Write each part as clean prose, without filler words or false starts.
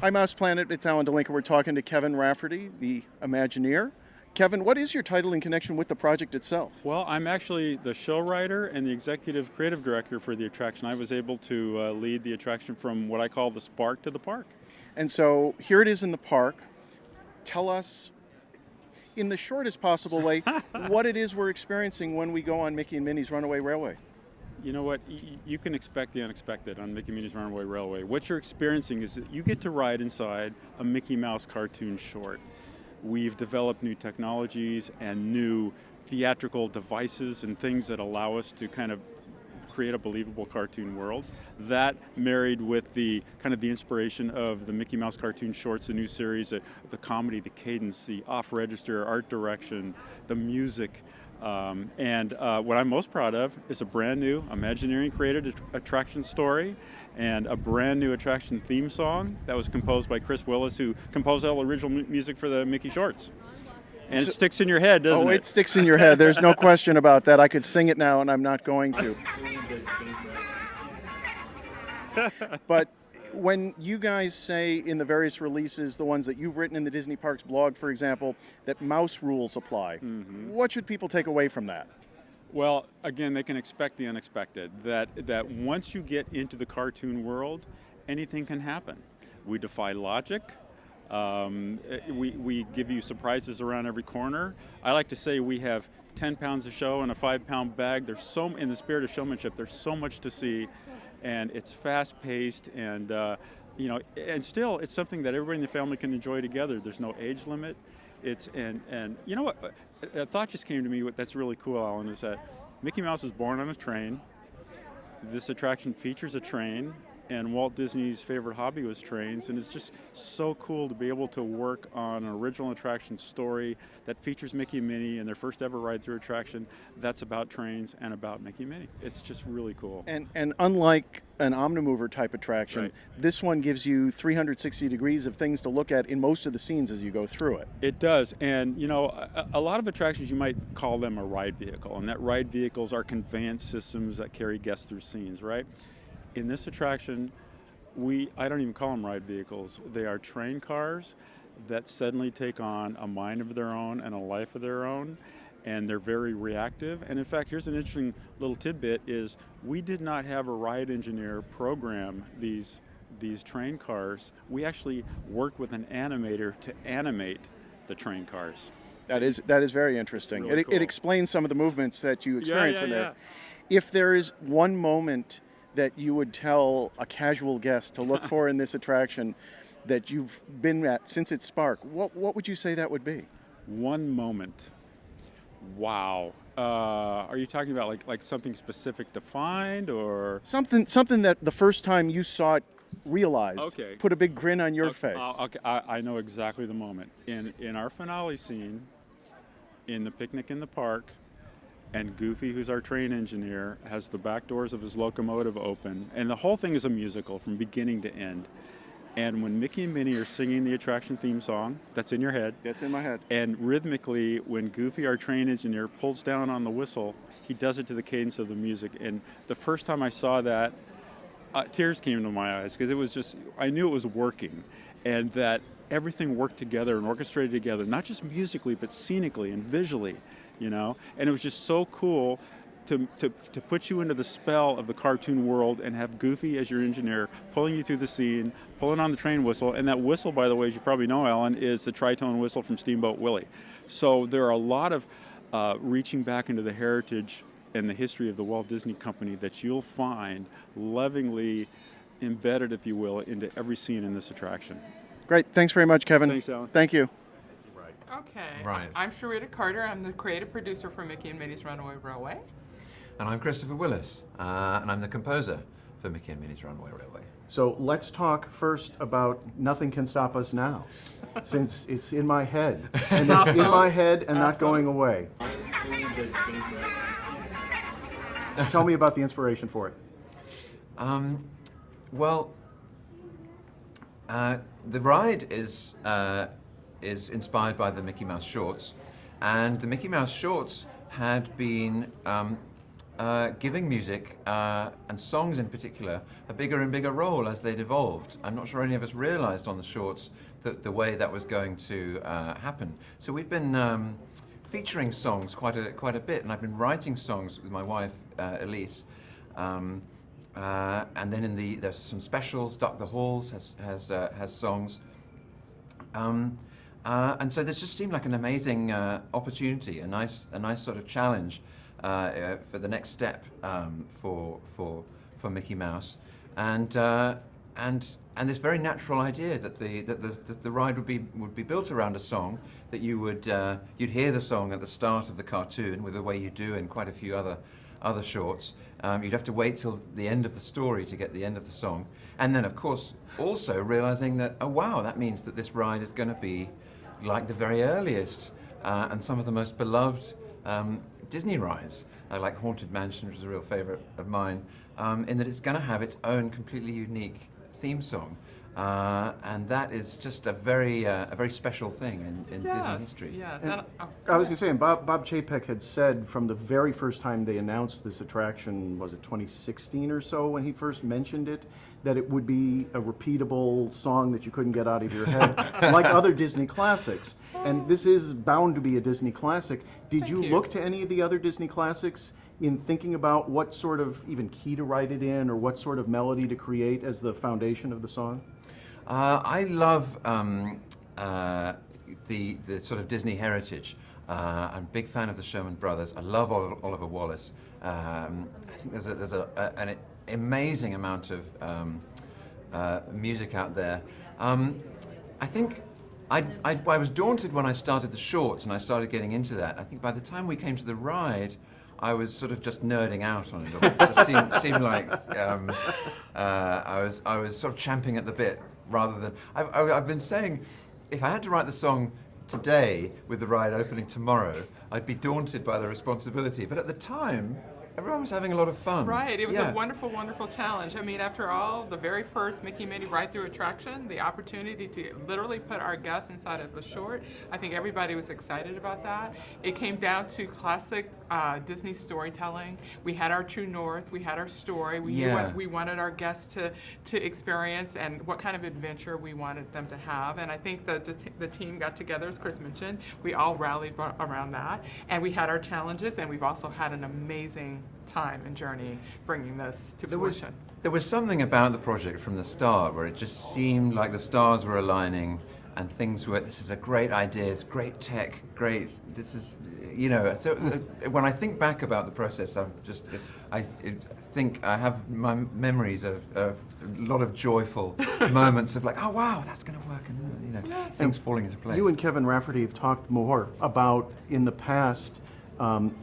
Hi, Mouse Planet. It's Alan Dalinka. We're talking to Kevin Rafferty, the Imagineer. Kevin, what is your title in connection with the project itself? Well, I'm actually the show writer and the executive creative director for the attraction. I was able to lead the attraction from what I call the spark to the park. And so here it is in the park. Tell us, in the shortest possible way, what it is we're experiencing when we go on Mickey and Minnie's Runaway Railway. You know what? You can expect the unexpected on Mickey and Minnie's Runaway Railway. What you're experiencing is that you get to ride inside a Mickey Mouse cartoon short. We've developed new technologies and new theatrical devices and things that allow us to kind of create a believable cartoon world. That married with the kind of the inspiration of the Mickey Mouse cartoon shorts, the new series, the comedy, the cadence, the off-register art direction, the music. And what I'm most proud of is a brand new Imagineering created attraction story and a brand new attraction theme song that was composed by Chris Willis, who composed all the original music for the Mickey shorts. And it sticks in your head, doesn't it? Oh, it sticks in your head. There's no question about that. I could sing it now, and I'm not going to. But when you guys say in the various releases, the ones that you've written in the Disney Parks blog, for example, that mouse rules apply, what should people take away from that? Well, again, they can expect the unexpected, that once you get into the cartoon world, anything can happen. We defy logic. We give you surprises around every corner. I like to say we have 10 pounds of show in a 5-pound bag. In the spirit of showmanship, there's so much to see. And it's fast-paced, and and still, it's something that everybody in the family can enjoy together. There's no age limit. And you know what? A thought just came to me. That's really cool, Alan, is that Mickey Mouse was born on a train. This attraction features a train, and Walt Disney's favorite hobby was trains, and it's just so cool to be able to work on an original attraction story that features Mickey and Minnie and their first ever ride-through attraction that's about trains and about Mickey and Minnie. It's just really cool. And unlike an Omnimover type attraction, Right. This one gives you 360 degrees of things to look at in most of the scenes as you go through it. It does, and a lot of attractions you might call them a ride vehicle, and that ride vehicles are conveyance systems that carry guests through scenes, right? In this attraction, I don't even call them ride vehicles. They are train cars that suddenly take on a mind of their own and a life of their own, and they're very reactive. And in fact, here's an interesting little tidbit is we did not have a ride engineer program these train cars. We actually worked with an animator to animate the train cars. That is very interesting. Really cool. It explains some of the movements that you experience in there. Yeah. If there is one moment that you would tell a casual guest to look for in this attraction that you've been at since its spark, what would you say that would be? One moment. Wow. Are you talking about like something specific defined or? Something that the first time you saw it realized, Okay. put a big grin on your face. Okay, I know exactly the moment. In our finale scene, in the picnic in the park, and Goofy, who's our train engineer, has the back doors of his locomotive open, and the whole thing is a musical from beginning to end. And when Mickey and Minnie are singing the attraction theme song, that's in your head. That's in my head. And rhythmically, when Goofy, our train engineer, pulls down on the whistle, he does it to the cadence of the music. And the first time I saw that, tears came to my eyes, because it was just, I knew it was working. And that everything worked together and orchestrated together, not just musically, but scenically and visually. And it was just so cool to put you into the spell of the cartoon world and have Goofy as your engineer pulling you through the scene, pulling on the train whistle. And that whistle, by the way, as you probably know, Alan, is the tritone whistle from Steamboat Willie. So there are a lot of reaching back into the heritage and the history of the Walt Disney Company that you'll find lovingly embedded, if you will, into every scene in this attraction. Great. Thanks very much, Kevin. Thanks, Alan. Thank you. Okay. Right. I'm Charita Carter. I'm the creative producer for Mickey and Minnie's Runaway Railway. And I'm Christopher Willis, and I'm the composer for Mickey and Minnie's Runaway Railway. So let's talk first about Nothing Can Stop Us Now, since it's in my head. And it's in my head and not going away. Tell me about the inspiration for it. The ride is inspired by the Mickey Mouse shorts, and the Mickey Mouse shorts had been giving music and songs in particular a bigger and bigger role as they'd evolved. I'm not sure any of us realized on the shorts that the way that was going to happen. So we've been featuring songs quite a bit, and I've been writing songs with my wife, Elise. And then there's some specials. Duck the Halls has songs. And so this just seemed like an amazing opportunity, a nice sort of challenge for the next step for Mickey Mouse, and this very natural idea that the ride would be built around a song that you'd hear the song at the start of the cartoon, with the way you do in quite a few other shorts. You'd have to wait till the end of the story to get the end of the song, and then of course also realizing that, oh wow, that means that this ride is going to be like the very earliest and some of the most beloved Disney rides, like Haunted Mansion, which is a real favorite of mine, in that it's going to have its own completely unique theme song. And that is just a very special thing in Disney history. Yes. I was going to say, and Bob Chapek had said from the very first time they announced this attraction, was it 2016 or so, when he first mentioned it, that it would be a repeatable song that you couldn't get out of your head, like other Disney classics. And this is bound to be a Disney classic. Did you look to any of the other Disney classics in thinking about what sort of even key to write it in, or what sort of melody to create as the foundation of the song? I love the sort of Disney heritage. I'm a big fan of the Sherman Brothers. I love Oliver Wallace. I think there's an amazing amount of music out there. I think I was daunted when I started the shorts and I started getting into that. I think by the time we came to the ride, I was sort of just nerding out on it. It just seemed like I was sort of champing at the bit, rather than I've been saying, if I had to write the song today with the ride opening tomorrow, I'd be daunted by the responsibility. But at the time, everyone was having a lot of fun. Right, it was a wonderful, wonderful challenge. I mean, after all, the very first Mickey and Minnie ride-through attraction, the opportunity to literally put our guests inside of the short, I think everybody was excited about that. It came down to classic Disney storytelling. We had our true north, we had our story, we knew what we wanted our guests to experience and what kind of adventure we wanted them to have. And I think that the team got together, as Chris mentioned, we all rallied around that. And we had our challenges, and we've also had an amazing time and journey bringing this to fruition. There was something about the project from the start where it just seemed like the stars were aligning and things were, this is a great idea, it's great tech, this is, so when I think back about the process, I think I have my memories of a lot of joyful moments of like, oh wow, that's going to work, and things falling into place. You and Kevin Rafferty have talked more about, in the past,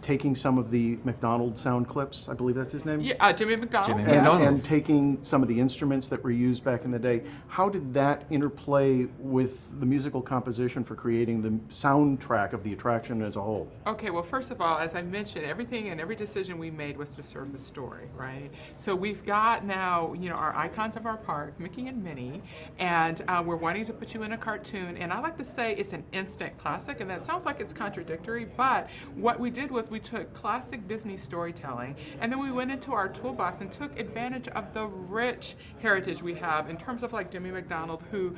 taking some of the McDonald sound clips, I believe that's his name? Yeah, Jimmy McDonald. And taking some of the instruments that were used back in the day. How did that interplay with the musical composition for creating the soundtrack of the attraction as a whole? Okay, well, first of all, as I mentioned, everything and every decision we made was to serve the story, right? So we've got now, our icons of our park, Mickey and Minnie, and we're wanting to put you in a cartoon, and I like to say it's an instant classic, and that sounds like it's contradictory, but what we did was we took classic Disney storytelling, and then we went into our toolbox and took advantage of the rich heritage we have in terms of like Jimmy McDonald, who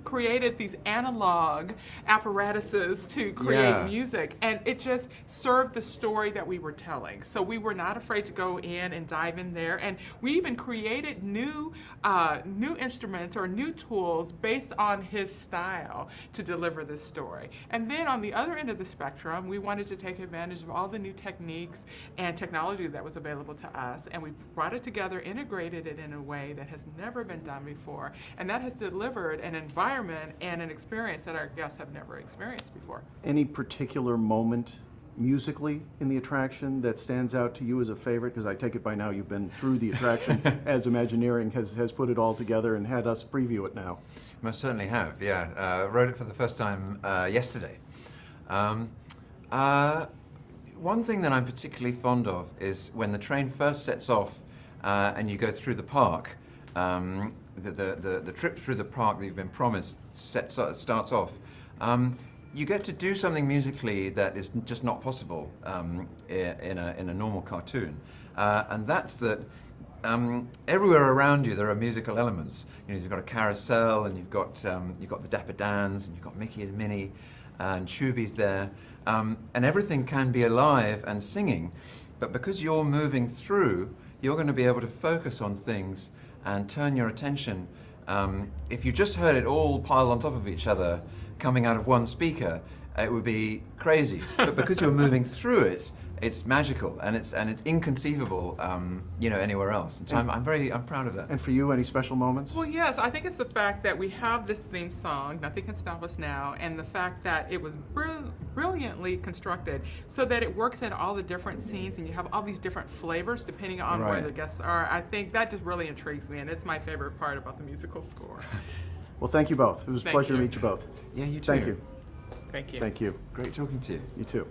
created these analog apparatuses to create music, and it just served the story that we were telling. So we were not afraid to go in and dive in there, and we even created new instruments or new tools based on his style to deliver this story. And then on the other end of the spectrum, we wanted to take advantage of all the new techniques and technology that was available to us, and we brought it together, integrated it in a way that has never been done before, and that has delivered an environment and an experience that our guests have never experienced before. Any particular moment musically in the attraction that stands out to you as a favorite? Because I take it by now you've been through the attraction as Imagineering has put it all together and had us preview it now. Most certainly have, yeah. Wrote it for the first time yesterday. One thing that I'm particularly fond of is when the train first sets off and you go through the park. The trip through the park that you've been promised starts off. you get to do something musically that is just not possible in a normal cartoon, and that's that. Everywhere around you there are musical elements. You know, you've got a carousel, and you've got the Dapper Dans, and you've got Mickey and Minnie, and Chubby's there, and everything can be alive and singing. But because you're moving through, you're going to be able to focus on things and turn your attention. If you just heard it all piled on top of each other, coming out of one speaker, it would be crazy. But because you're moving through it, it's magical, and it's inconceivable, anywhere else. And so I'm proud of that. And for you, any special moments? Well, yes, I think it's the fact that we have this theme song, Nothing Can Stop Us Now, and the fact that it was brilliantly constructed so that it works in all the different scenes, and you have all these different flavors depending on where Right. the guests are. I think that just really intrigues me, and it's my favorite part about the musical score. Well, thank you both. It was a Thank pleasure you. to meet you both. Yeah, you too. Thank you. Thank you. Thank you. Great talking to you. You too.